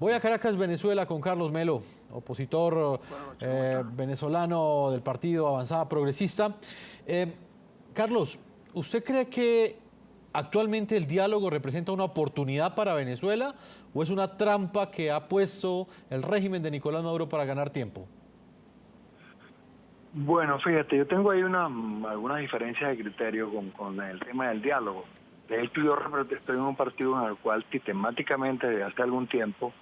Voy a Caracas, Venezuela, con Carlos Melo, opositor venezolano del Partido Avanzada Progresista. Carlos, ¿usted cree que actualmente el diálogo representa una oportunidad para Venezuela o es una trampa que ha puesto el régimen de Nicolás Maduro para ganar tiempo? Bueno, fíjate, yo tengo ahí algunas diferencias de criterio con el tema del diálogo. De hecho, yo estoy en un partido en el cual sistemáticamente desde hace algún tiempo,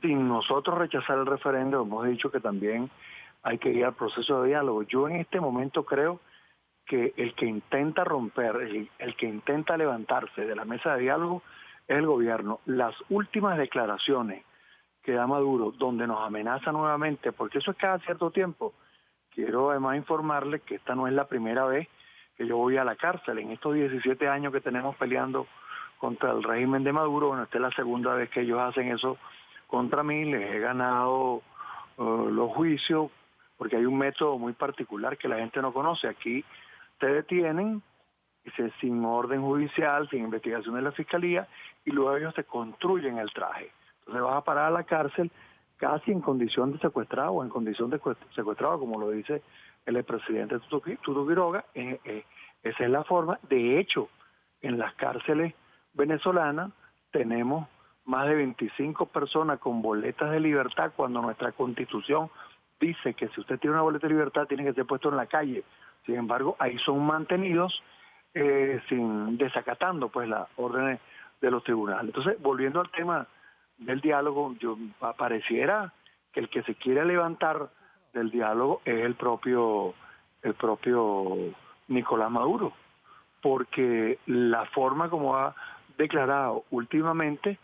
sin nosotros rechazar el referéndum, hemos dicho que también hay que ir al proceso de diálogo. Yo en este momento creo que el que intenta romper, el que intenta levantarse de la mesa de diálogo es el gobierno. Las últimas declaraciones que da Maduro, donde nos amenaza nuevamente, porque eso es cada cierto tiempo. Quiero además informarle que esta no es la primera vez que yo voy a la cárcel. En estos 17 años que tenemos peleando contra el régimen de Maduro, bueno, esta es la segunda vez que ellos hacen eso contra mí. Les he ganado los juicios, porque hay un método muy particular que la gente no conoce. Aquí te detienen sin orden judicial, sin investigación de la fiscalía, y luego ellos te construyen el traje. Entonces vas a parar a la cárcel casi en condición de secuestrado o en condición de secuestrado, como lo dice el expresidente Tuto Quiroga. Esa es la forma. De hecho, en las cárceles venezolanas tenemos más de 25 personas con boletas de libertad, cuando nuestra Constitución dice que si usted tiene una boleta de libertad tiene que ser puesto en la calle. Sin embargo, ahí son mantenidos desacatando pues las órdenes de los tribunales. Entonces, volviendo al tema del diálogo, pareciera que el que se quiere levantar del diálogo es el propio Nicolás Maduro, porque la forma como ha declarado últimamente,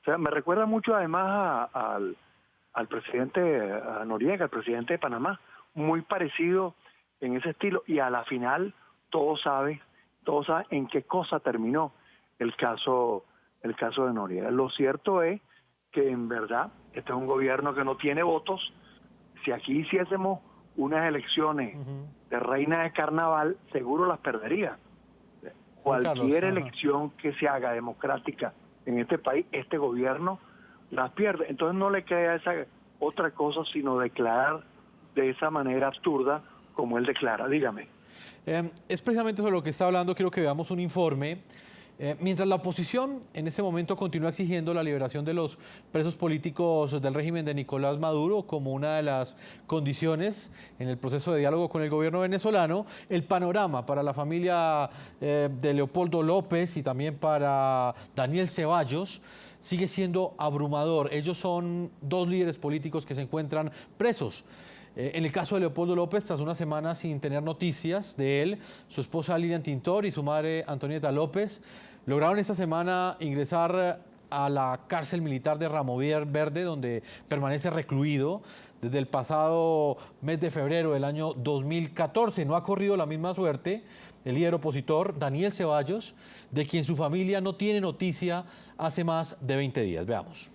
o sea, me recuerda mucho además al presidente Noriega, al presidente de Panamá, muy parecido en ese estilo, y a la final todos saben en qué cosa terminó el caso de Noriega. Lo cierto es que en verdad este es un gobierno que no tiene votos. Si aquí hiciésemos unas elecciones de reina de carnaval, seguro las perdería. Cualquier elección que se haga democrática en este país, este gobierno las pierde. Entonces no le queda esa otra cosa sino declarar de esa manera absurda como él declara. Dígame. Es precisamente sobre lo que está hablando. Quiero que veamos un informe. Mientras la oposición en este momento continúa exigiendo la liberación de los presos políticos del régimen de Nicolás Maduro como una de las condiciones en el proceso de diálogo con el gobierno venezolano, el panorama para la familia de Leopoldo López y también para Daniel Ceballos sigue siendo abrumador. Ellos son dos líderes políticos que se encuentran presos. En el caso de Leopoldo López, tras una semana sin tener noticias de él, su esposa Lilian Tintor y su madre Antonieta López lograron esta semana ingresar a la cárcel militar de Ramo Verde, donde permanece recluido desde el pasado mes de febrero del año 2014. No ha corrido la misma suerte el líder opositor Daniel Ceballos, de quien su familia no tiene noticia hace más de 20 días. Veamos.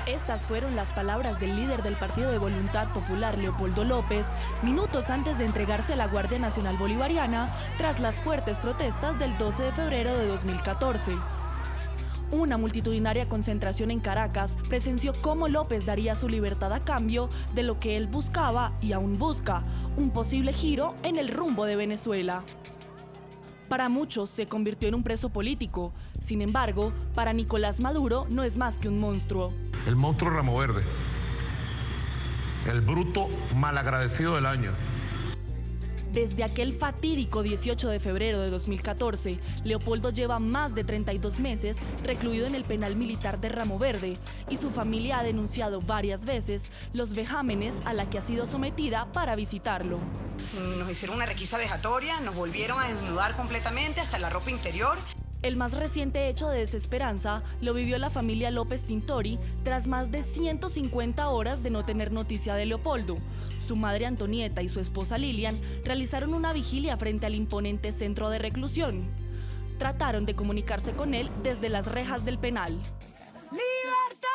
Estas fueron las palabras del líder del Partido de Voluntad Popular, Leopoldo López, minutos antes de entregarse a la Guardia Nacional Bolivariana tras las fuertes protestas del 12 de febrero de 2014. Una multitudinaria concentración en Caracas presenció cómo López daría su libertad a cambio de lo que él buscaba y aún busca, un posible giro en el rumbo de Venezuela. Para muchos se convirtió en un preso político. Sin embargo, para Nicolás Maduro no es más que un monstruo. El monstruo Ramo Verde, el bruto malagradecido del año. Desde aquel fatídico 18 de febrero de 2014, Leopoldo lleva más de 32 meses recluido en el penal militar de Ramo Verde y su familia ha denunciado varias veces los vejámenes a la que ha sido sometida para visitarlo. Nos hicieron una requisa vejatoria, nos volvieron a desnudar completamente hasta la ropa interior. El más reciente hecho de desesperanza lo vivió la familia López Tintori tras más de 150 horas de no tener noticia de Leopoldo. Su madre Antonieta y su esposa Lilian realizaron una vigilia frente al imponente centro de reclusión. Trataron de comunicarse con él desde las rejas del penal. ¡Libertad!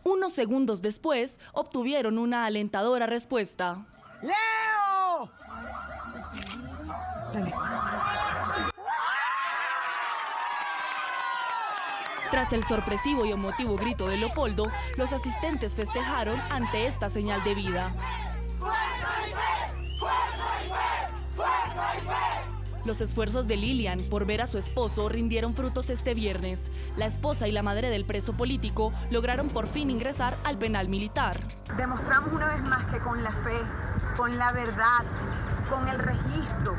Unos segundos después, obtuvieron una alentadora respuesta. ¡Leo! Dale. Tras el sorpresivo y emotivo grito de Leopoldo, los asistentes festejaron ante esta señal de vida. Los esfuerzos de Lilian por ver a su esposo rindieron frutos este viernes. La esposa y la madre del preso político lograron por fin ingresar al penal militar. Demostramos una vez más que con la fe, con la verdad, con el registro,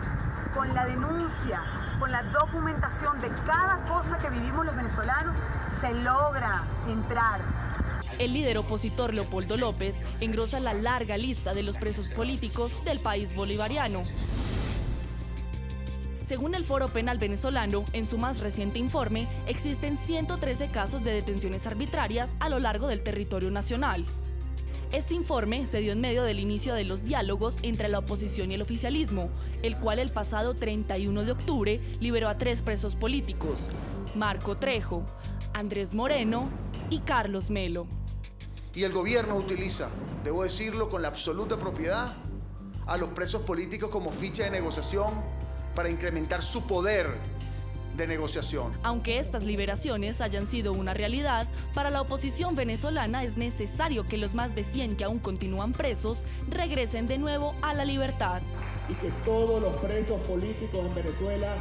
con la denuncia, con la documentación de cada cosa que vivimos los venezolanos, se logra entrar. El líder opositor Leopoldo López engrosa la larga lista de los presos políticos del país bolivariano. Según el Foro Penal Venezolano, en su más reciente informe, existen 113 casos de detenciones arbitrarias a lo largo del territorio nacional. Este informe se dio en medio del inicio de los diálogos entre la oposición y el oficialismo, el cual el pasado 31 de octubre liberó a 3 presos políticos: Marco Trejo, Andrés Moreno y Carlos Melo. Y el gobierno utiliza, debo decirlo con la absoluta propiedad, a los presos políticos como ficha de negociación para incrementar su poder de negociación. Aunque estas liberaciones hayan sido una realidad, para la oposición venezolana es necesario que los más de 100 que aún continúan presos regresen de nuevo a la libertad. Y que todos los presos políticos en Venezuela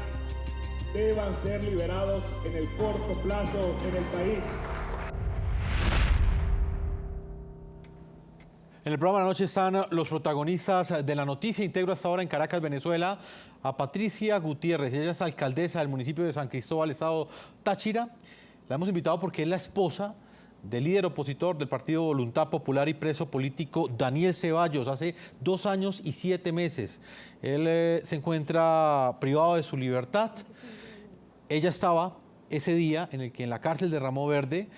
deban ser liberados en el corto plazo en el país. En el programa de la noche están los protagonistas de la noticia. Integro hasta ahora en Caracas, Venezuela, a Patricia Gutiérrez. Ella es alcaldesa del municipio de San Cristóbal, estado Táchira. La hemos invitado porque es la esposa del líder opositor del Partido Voluntad Popular y preso político Daniel Ceballos, hace 2 años y 7 meses. Él se encuentra privado de su libertad. Ella estaba ese día en el que en la cárcel de Ramo Verde,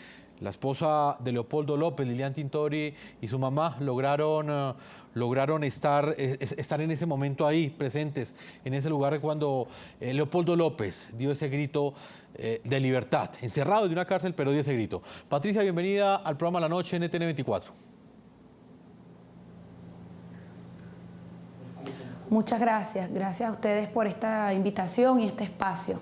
la esposa de Leopoldo López, Lilian Tintori, y su mamá lograron estar en ese momento ahí, presentes en ese lugar cuando Leopoldo López dio ese grito de libertad, encerrado de una cárcel, pero dio ese grito. Patricia, bienvenida al programa La Noche en NTN 24. Muchas gracias. Gracias a ustedes por esta invitación y este espacio.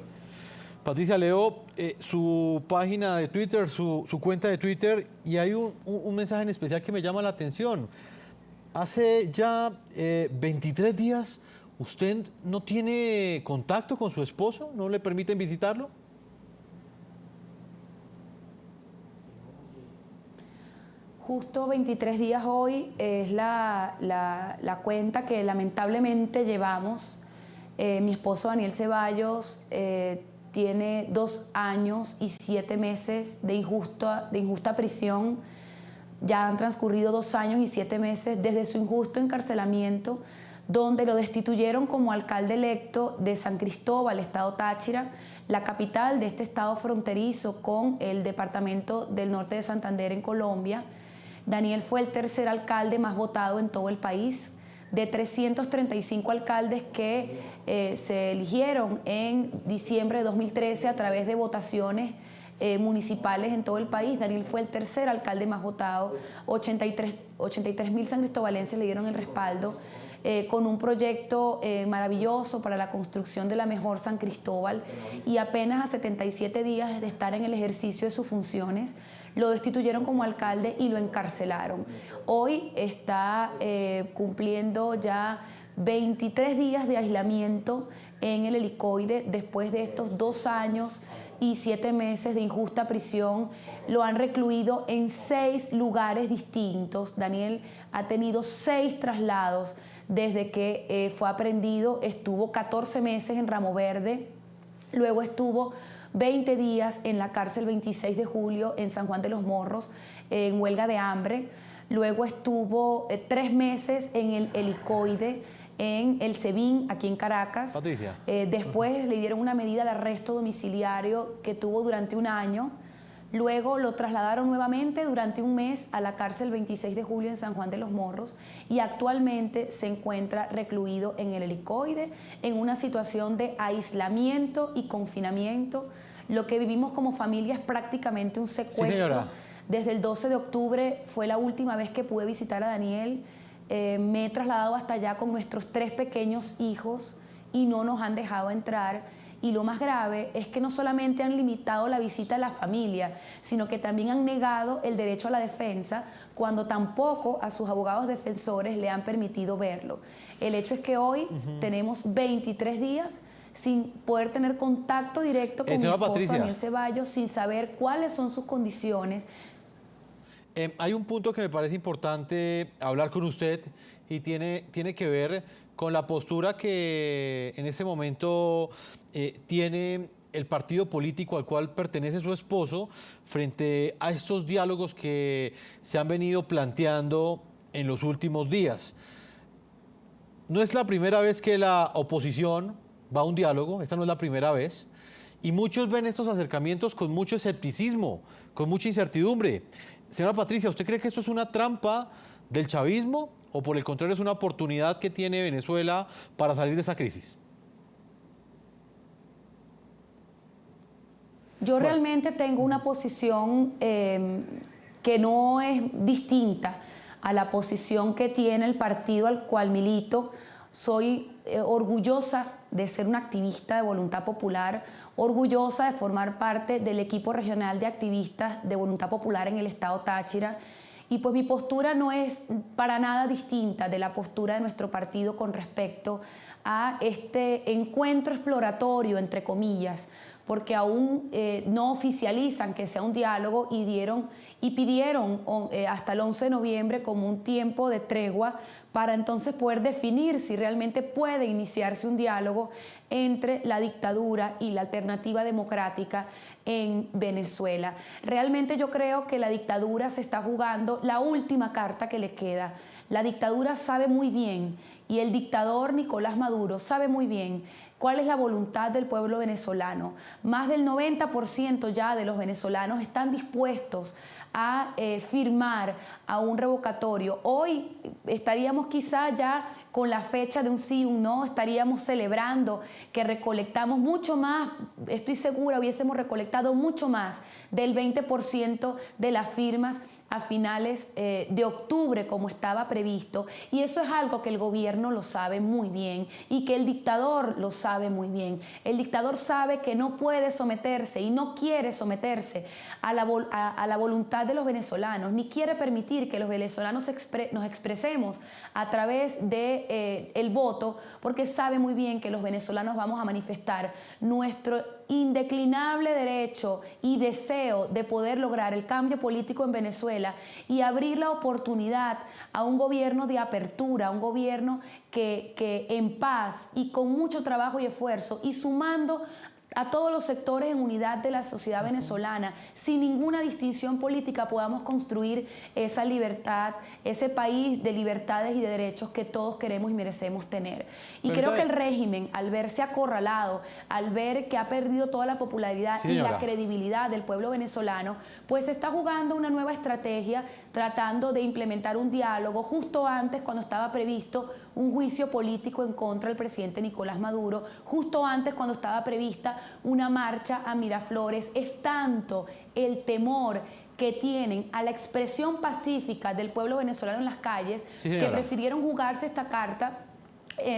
Patricia, leo su página de Twitter, su cuenta de Twitter, y hay un mensaje en especial que me llama la atención. Hace ya 23 días, ¿usted no tiene contacto con su esposo? ¿No le permiten visitarlo? Justo 23 días hoy es la cuenta que lamentablemente llevamos. Mi esposo Daniel Ceballos tiene 2 años y 7 meses de injusta prisión. Ya han transcurrido 2 años y 7 meses desde su injusto encarcelamiento, donde lo destituyeron como alcalde electo de San Cristóbal, estado Táchira, la capital de este estado fronterizo con el departamento del norte de Santander en Colombia. Daniel fue el 3er alcalde más votado en todo el país. De 335 alcaldes que se eligieron en diciembre de 2013 a través de votaciones municipales en todo el país, Daniel fue el 3er alcalde más votado. 83.000 sancristobalenses le dieron el respaldo con un proyecto maravilloso para la construcción de la mejor San Cristóbal, y apenas a 77 días de estar en el ejercicio de sus funciones lo destituyeron como alcalde y lo encarcelaron. Hoy está cumpliendo ya 23 días de aislamiento en el helicoide después de estos 2 años y 7 meses de injusta prisión. Lo han recluido en 6 lugares distintos. Daniel ha tenido 6 traslados desde que fue aprehendido. Estuvo 14 meses en Ramo Verde, luego estuvo 20 días en la cárcel 26 de julio en San Juan de los Morros, en huelga de hambre. Luego estuvo 3 meses en el helicoide en el SEBIN, aquí en Caracas. Patricia. Después le dieron una medida de arresto domiciliario que tuvo durante 1 año. Luego lo trasladaron nuevamente durante 1 mes a la cárcel 26 de julio en San Juan de los Morros, y actualmente se encuentra recluido en el helicoide en una situación de aislamiento y confinamiento. Lo que vivimos como familia es prácticamente un secuestro. Sí, señora. Desde el 12 de octubre fue la última vez que pude visitar a Daniel. Me he trasladado hasta allá con nuestros 3 pequeños hijos y no nos han dejado entrar. Y lo más grave es que no solamente han limitado la visita a la familia, sino que también han negado el derecho a la defensa cuando tampoco a sus abogados defensores le han permitido verlo. El hecho es que hoy tenemos 23 días sin poder tener contacto directo con mi esposo Daniel Ceballos, sin saber cuáles son sus condiciones. Hay un punto que me parece importante hablar con usted y tiene que ver con la postura que en ese momento tiene el partido político al cual pertenece su esposo frente a estos diálogos que se han venido planteando en los últimos días. No es la primera vez que la oposición va a un diálogo, esta no es la primera vez, y muchos ven estos acercamientos con mucho escepticismo, con mucha incertidumbre. Señora Patricia, ¿usted cree que esto es una trampa del chavismo o por el contrario es una oportunidad que tiene Venezuela para salir de esa crisis? Yo realmente tengo una posición que no es distinta a la posición que tiene el partido al cual milito. Soy orgullosa de ser una activista de Voluntad Popular, orgullosa de formar parte del equipo regional de activistas de Voluntad Popular en el estado Táchira. Y pues mi postura no es para nada distinta de la postura de nuestro partido con respecto a este encuentro exploratorio, entre comillas, porque aún no oficializan que sea un diálogo y pidieron hasta el 11 de noviembre como un tiempo de tregua para entonces poder definir si realmente puede iniciarse un diálogo entre la dictadura y la alternativa democrática en Venezuela. Realmente yo creo que la dictadura se está jugando la última carta que le queda. La dictadura sabe muy bien, y el dictador Nicolás Maduro sabe muy bien cuál es la voluntad del pueblo venezolano. Más del 90% ya de los venezolanos están dispuestos a firmar a un revocatorio. Hoy estaríamos quizá ya con la fecha de un sí y un no, estaríamos celebrando que recolectamos mucho más, estoy segura, hubiésemos recolectado mucho más del 20% de las firmas a finales de octubre como estaba previsto, y eso es algo que el gobierno lo sabe muy bien y que el dictador lo sabe muy bien. El dictador sabe que no puede someterse y no quiere someterse a la voluntad de los venezolanos, ni quiere permitir que los venezolanos nos expresemos a través de el voto, porque sabe muy bien que los venezolanos vamos a manifestar nuestro indeclinable derecho y deseo de poder lograr el cambio político en Venezuela y abrir la oportunidad a un gobierno de apertura, a un gobierno que en paz y con mucho trabajo y esfuerzo y sumando a todos los sectores en unidad de la sociedad venezolana, sin ninguna distinción política, podamos construir esa libertad, ese país de libertades y de derechos que todos queremos y merecemos tener. Y creo que el régimen, al verse acorralado, al ver que ha perdido toda la popularidad y la credibilidad del pueblo venezolano, pues está jugando una nueva estrategia, tratando de implementar un diálogo justo antes, cuando estaba previsto un juicio político en contra del presidente Nicolás Maduro, justo antes cuando estaba prevista una marcha a Miraflores. Es tanto el temor que tienen a la expresión pacífica del pueblo venezolano en las calles, que prefirieron jugarse esta carta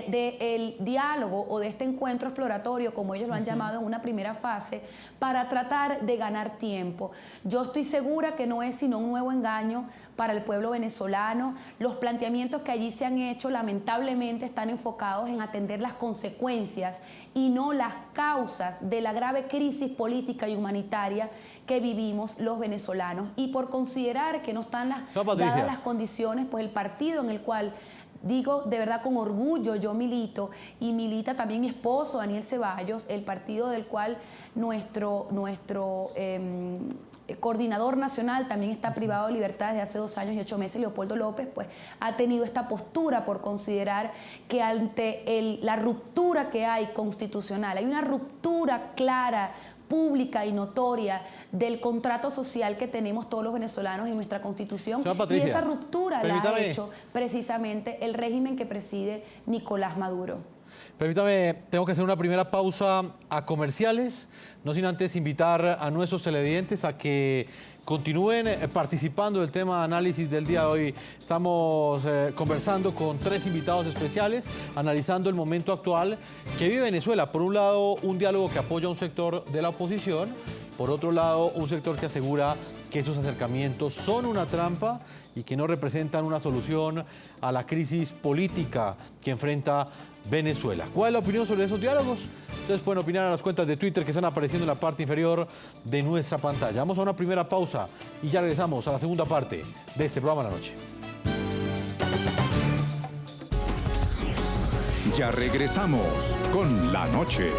del diálogo o de este encuentro exploratorio, como ellos lo han llamado en una primera fase, para tratar de ganar tiempo. Yo estoy segura que no es sino un nuevo engaño para el pueblo venezolano. Los planteamientos que allí se han hecho lamentablemente están enfocados en atender las consecuencias y no las causas de la grave crisis política y humanitaria que vivimos los venezolanos. Y por considerar que no están dadas las condiciones, pues el partido en el cual, digo de verdad con orgullo, yo milito, y milita también mi esposo Daniel Ceballos, el partido del cual nuestro coordinador nacional también está privado de libertad desde hace 2 años y 8 meses, Leopoldo López, pues ha tenido esta postura por considerar que ante la ruptura que hay constitucional, hay una ruptura clara, pública y notoria del contrato social que tenemos todos los venezolanos en nuestra Constitución, y esa ruptura la ha hecho precisamente el régimen que preside Nicolás Maduro. Permítame, tengo que hacer una primera pausa a comerciales, no sin antes invitar a nuestros televidentes a que continúen participando del tema de análisis del día de hoy. Estamos conversando con 3 invitados especiales, analizando el momento actual que vive Venezuela. Por un lado, un diálogo que apoya a un sector de la oposición, por otro lado, un sector que asegura que esos acercamientos son una trampa y que no representan una solución a la crisis política que enfrenta Venezuela. ¿Cuál es la opinión sobre esos diálogos? Ustedes pueden opinar en las cuentas de Twitter que están apareciendo en la parte inferior de nuestra pantalla. Vamos a una primera pausa y ya regresamos a la segunda parte de este programa La Noche. Ya regresamos con La Noche.